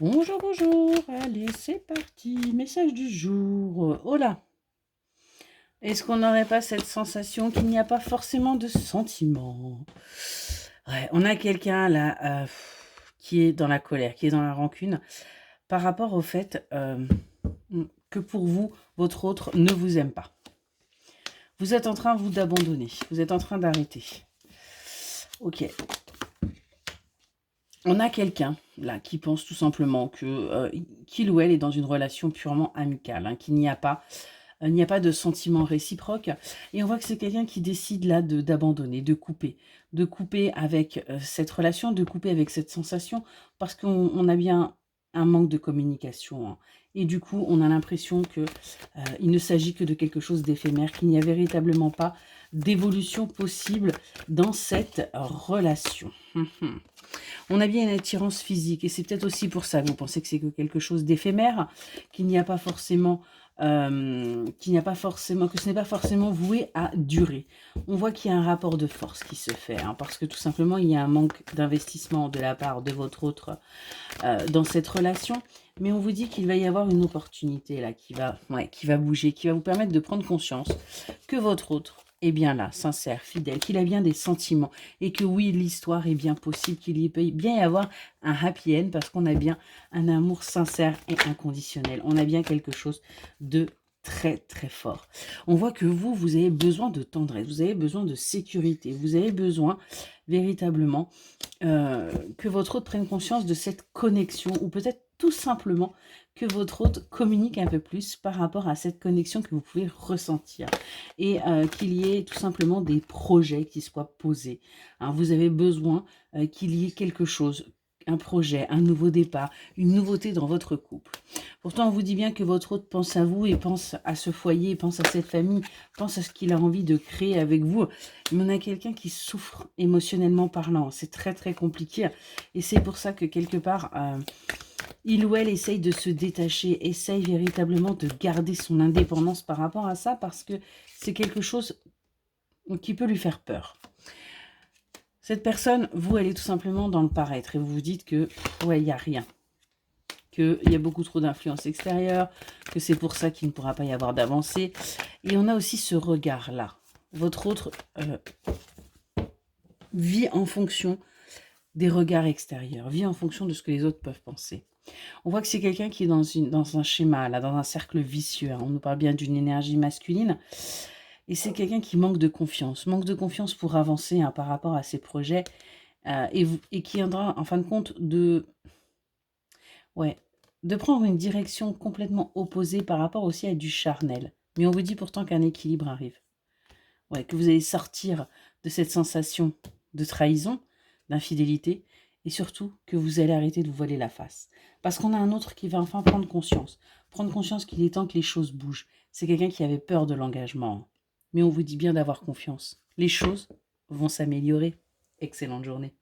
Bonjour, bonjour. Allez, c'est parti. Message du jour. Oh là, est-ce qu'on n'aurait pas cette sensation qu'il n'y a pas forcément de sentiments? Ouais, on a quelqu'un là qui est dans la colère, qui est dans la rancune par rapport au fait que pour vous, votre autre ne vous aime pas. Vous êtes en train, vous, d'abandonner. Vous êtes en train d'arrêter. Ok. On a quelqu'un là qui pense tout simplement que qu'il ou elle est dans une relation purement amicale, hein, qu'il n'y a pas il n'y a pas de sentiment réciproque. Et on voit que c'est quelqu'un qui décide là d'abandonner, de couper avec cette relation, de couper avec cette sensation, parce qu'on a bien un manque de communication, hein. Et du coup, on a l'impression que il ne s'agit que de quelque chose d'éphémère, qu'il n'y a véritablement pas d'évolution possible dans cette relation. On a bien une attirance physique et c'est peut-être aussi pour ça que vous pensez que c'est que quelque chose d'éphémère, qu'il n'y a pas forcément, que ce n'est pas forcément voué à durer. On voit qu'il y a un rapport de force qui se fait, hein, parce que tout simplement il y a un manque d'investissement de la part de votre autre dans cette relation. Mais on vous dit qu'il va y avoir une opportunité là qui va bouger, qui va vous permettre de prendre conscience que votre autre est bien là, sincère, fidèle, qu'il a bien des sentiments et que oui, l'histoire est bien possible, qu'il y peut bien y avoir un happy end parce qu'on a bien un amour sincère et inconditionnel. On a bien quelque chose de très très fort. On voit que vous avez besoin de tendresse, vous avez besoin de sécurité, vous avez besoin véritablement que votre hôte prenne conscience de cette connexion ou peut-être tout simplement que votre hôte communique un peu plus par rapport à cette connexion que vous pouvez ressentir et qu'il y ait tout simplement des projets qui soient posés, hein. Vous avez besoin qu'il y ait quelque chose, un projet, un nouveau départ, une nouveauté dans votre couple. Pourtant, on vous dit bien que votre hôte pense à vous et pense à ce foyer, pense à cette famille, pense à ce qu'il a envie de créer avec vous. Mais on a quelqu'un qui souffre émotionnellement parlant. C'est très très compliqué. Et c'est pour ça que quelque part, il ou elle essaye de se détacher, essaye véritablement de garder son indépendance par rapport à ça parce que c'est quelque chose qui peut lui faire peur. Cette personne, vous, elle est tout simplement dans le paraître et vous vous dites que, ouais, il n'y a rien. Qu'il y a beaucoup trop d'influence extérieure, que c'est pour ça qu'il ne pourra pas y avoir d'avancée. Et on a aussi ce regard-là. Votre autre vit en fonction des regards extérieurs, vit en fonction de ce que les autres peuvent penser. On voit que c'est quelqu'un qui est dans un schéma, là, dans un cercle vicieux, hein. On nous parle bien d'une énergie masculine. Et c'est quelqu'un qui manque de confiance pour avancer, hein, par rapport à ses projets. Et qui viendra, en fin de compte, ouais, de prendre une direction complètement opposée par rapport aussi à du charnel. Mais on vous dit pourtant qu'un équilibre arrive. Ouais, que vous allez sortir de cette sensation de trahison, d'infidélité, et surtout que vous allez arrêter de vous voiler la face. Parce qu'on a un autre qui va enfin prendre conscience qu'il est temps que les choses bougent. C'est quelqu'un qui avait peur de l'engagement. Mais on vous dit bien d'avoir confiance. Les choses vont s'améliorer. Excellente journée.